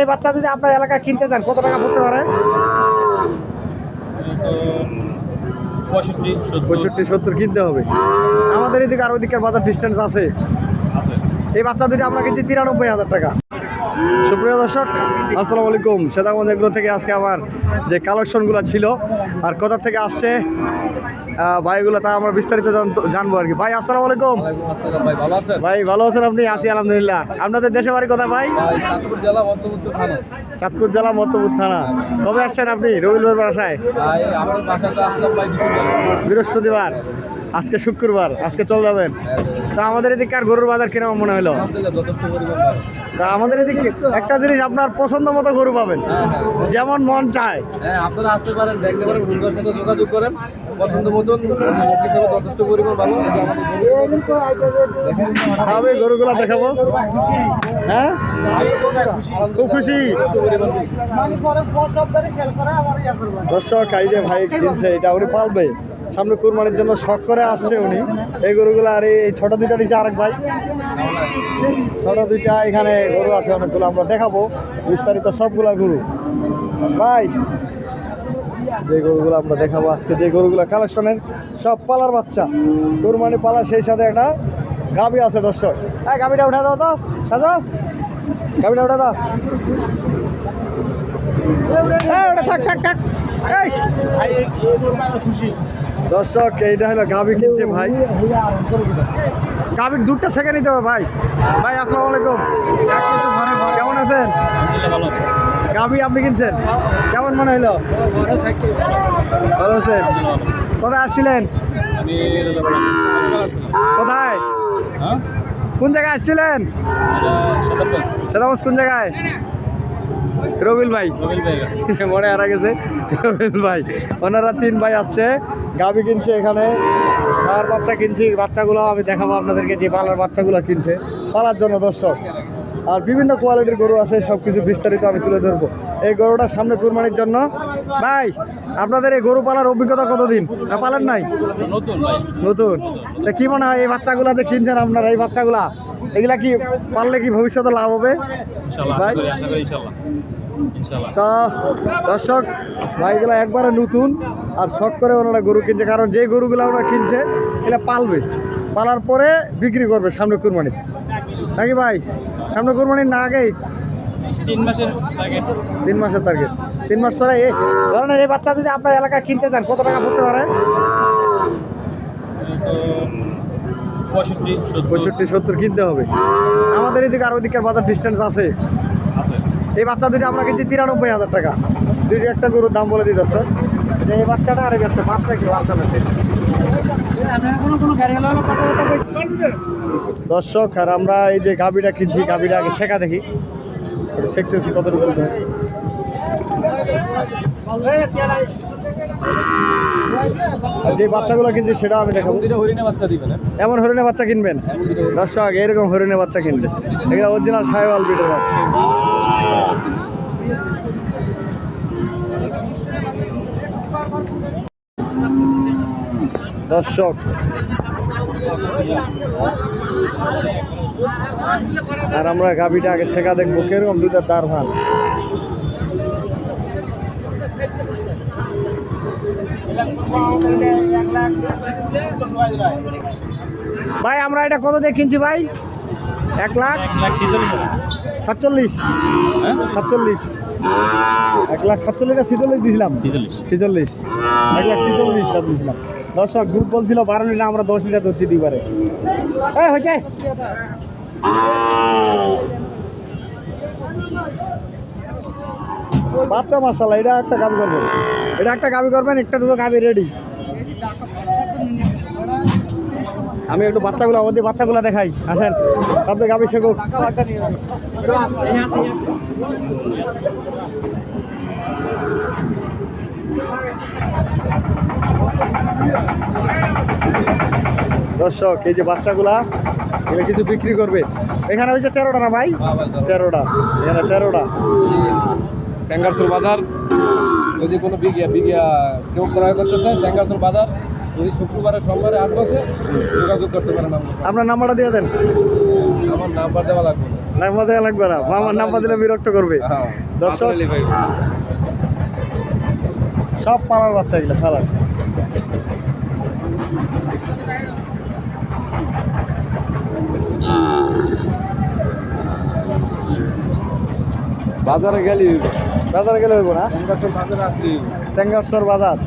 এই বাচ্চা যদি আপনার এলাকায় কিনতে চান কত টাকা পড়তে পারে? 65-70 কিনতে হবে। আমাদের এদিকে আর ওইদিকের বাজার ডিস্টেন্স আছে। এই বাচ্চা দুটি আমরা কিনছি 93,000 টাকা। সুপ্রিয় দর্শক, আসসালামু আলাইকুম। সেদাগঞ্জ এগুলো থেকে আজকে আমার যে কালেকশনগুলো ছিল আর কোথা থেকে আসছে ভাইগুলো তা আমরা বিস্তারিত জানবো আর কি। ভাই আসসালামু আলাইকুম। ভাই ভালো আছেন আপনি? আছি আলহামদুলিল্লাহ। আপনাদের দেশে বাড়ি কোথায় ভাই? চাঁদপুর জেলা মধ্যপুর থানা। কবে আসছেন আপনি রবিবার বাসায়? বৃহস্পতিবার, আজকে শুক্রবার, আজকে চলে যাবেন। তা আমাদের এদিকে আর গরুর বাজার কিরকম মনে হলো? তা আমাদের এদিকে একটা জিনিস আপনার পছন্দ মতো গরু পাবেন, যেমন মন চায়। আপনারা আসতে পারেন, দেখতে পারেন, ভুলবার সাথে যোগাযোগ করেন। পছন্দ মতন হিসাবে যথেষ্ট পরিমাণ ভালো। আমি গরুগুলা দেখাবো। হ্যাঁ, খুব খুশি দর্শক। এই যে ভাই কিনছে, এটা উনি পালবে, সামনে কুরবানির জন্য শখ করে আসছে উনি এই গরুগুলো। আর এই ছোট দুইটা নিচে আরেক ভাই, ছোট দুইটা এখানে গরু আছে অনেকগুলো, আমরা দেখাবো বিস্তারিত সবগুলা গরু। ভাই যে গরুগুলো আমরা দেখাবো আজকে, যে গরুগুলো কালেকশনের সব পালার বাচ্চা, কুরবানি পালার, সেই সাথে একটা গাভী আছে দর্শক। এই গাভীটা উঠা দাও তো, সাজাও গাভীটা উঠা দাও। ওটা থাক থাক থাক। দর্শক এইটা হলো গাভী কিনছে ভাই। গাভীর দুধটা ছেঁকে নিতে হবে ভাই। ভাই আসসালামু আলাইকুম, কেমন আছেন? গাভী আপনি কিনছেন, কেমন মনে হলো? ভালো আছেন? কোথায় আসছিলেন? কোথায়, কোন জায়গায় আসছিলেন? সেদাগঞ্জ কোন জায়গায়? রবিল ভাই মনে হারা গেছে। রবিল ভাই, ওনারা 3 ভাই আসছে, গাভী কিনছে এখানে, আর বাচ্চা কিনছি। বাচ্চাগুলো আমি দেখাবো আপনাদেরকে, যে পালার বাচ্চাগুলো কিনছে পালার জন্য দর্শক। আর বিভিন্ন কোয়ালিটির গরু আছে, সব কিছু বিস্তারিত আমি তুলে ধরবো। এই গরুটা সামনে কুরবানির জন্য। ভাই আপনাদের এই গরু পালার অভিজ্ঞতা কতদিন? না পালেন নাই? নতুন। তা কি মনে হয় এই বাচ্চাগুলা যে কিনছেন আপনারা, এই বাচ্চাগুলা এগুলা কি পারলে কি ভবিষ্যতে লাভ হবে ভাই? তা দর্শক, ভাইগুলা একবারে নতুন আর শখ করে ওনারা গরু কিনছে, কারণ যে গরুগুলো ওরা কিনছে এটা পালবে, পালার পরে বিক্রি করবে সামনে কুরবানি, নাকি ভাই? সামনে কুরবানির না আগেই? 3 মাসের টার্গেট। 3 মাস পরে এই ধরনের এই বাচ্চা যদি আপনার এলাকায় কিনতে চান কত টাকা পড়তে পারে? 65-70 কিনতে হবে। আমাদের এদিকে আর ওইদিকের বাজার ডিস্টেন্স আছে। এই বাচ্চা দুটি আমরা কিনছি 93,000 টাকা। দুইটি একটা গরুর দাম বলে দিই দর্শক। এই বাচ্চাটা আর এই বাচ্চা কি দর্শক। আর আমরা এই যে গাভীটা কিনছি, গাভীটা আগে শেখা দেখি, শিখতেছি কতটুকু। আর যে বাচ্চাগুলো কিনছি সেটা আমি দেখাবো। এমন হরিণের বাচ্চা কিনবেন দর্শক, এরকম হরিণের বাচ্চা কিনবেন, এগুলো অরিজিনাল সাহিওয়াল ব্রিডের বাচ্চা। দর্শক আর আমরা গাভীটা আগে শেখা দেখবো কিরকম দুধের দার ভান। ভাই আমরা এটা কত দিয়ে কিনছি ভাই? 1,47,000। 47, 1,47,000 দিয়েছিলাম। 46, 1,46,000 দিয়েছিলাম। দর্শক দুধ বলছিল 12 লিটার, আমরা 10 লিটার ধরছি দুইবারে। হয়েছে বাচ্চা মাশাআল্লাহ। এটা একটা গাভী করবেন, এটা একটা গাভী করবেন, একটা দুটো গাভী রেডি। আমি একটু বাচ্চাগুলো, আমাদের বাচ্চাগুলো দেখাই, আসেন আপনি গাভী শেখো। দর্শক এই যে বাচ্চাগুলা, এগুলো কিছু বিক্রি করবে। এখানে হয়েছে 13টা না ভাই? 13টা, এখানে 13টা। সেঙ্গারসুর বাজার, যদি কোনো কেউ ক্রয় করতে চায়, সেঙ্গারসুর বাজার যদি শুক্রবারে সোমবারে 8 বছর যোগাযোগ করতে পারেন। আপনার নাম্বারটা দিয়ে দেন। আমার নাম্বার দেওয়া লাগবে। নাম্বার দেওয়া লাগবে না, মামার নাম্বার দিলে বিরক্ত করবে। হ্যাঁ দর্শক বাদর আলী ভাই সব পালার বাচ্চা এগুলো খেলার। বাজারে গেলি বাজারে গেলে হইব না, বাজারে আসলি সেঙ্গারসর বাজার।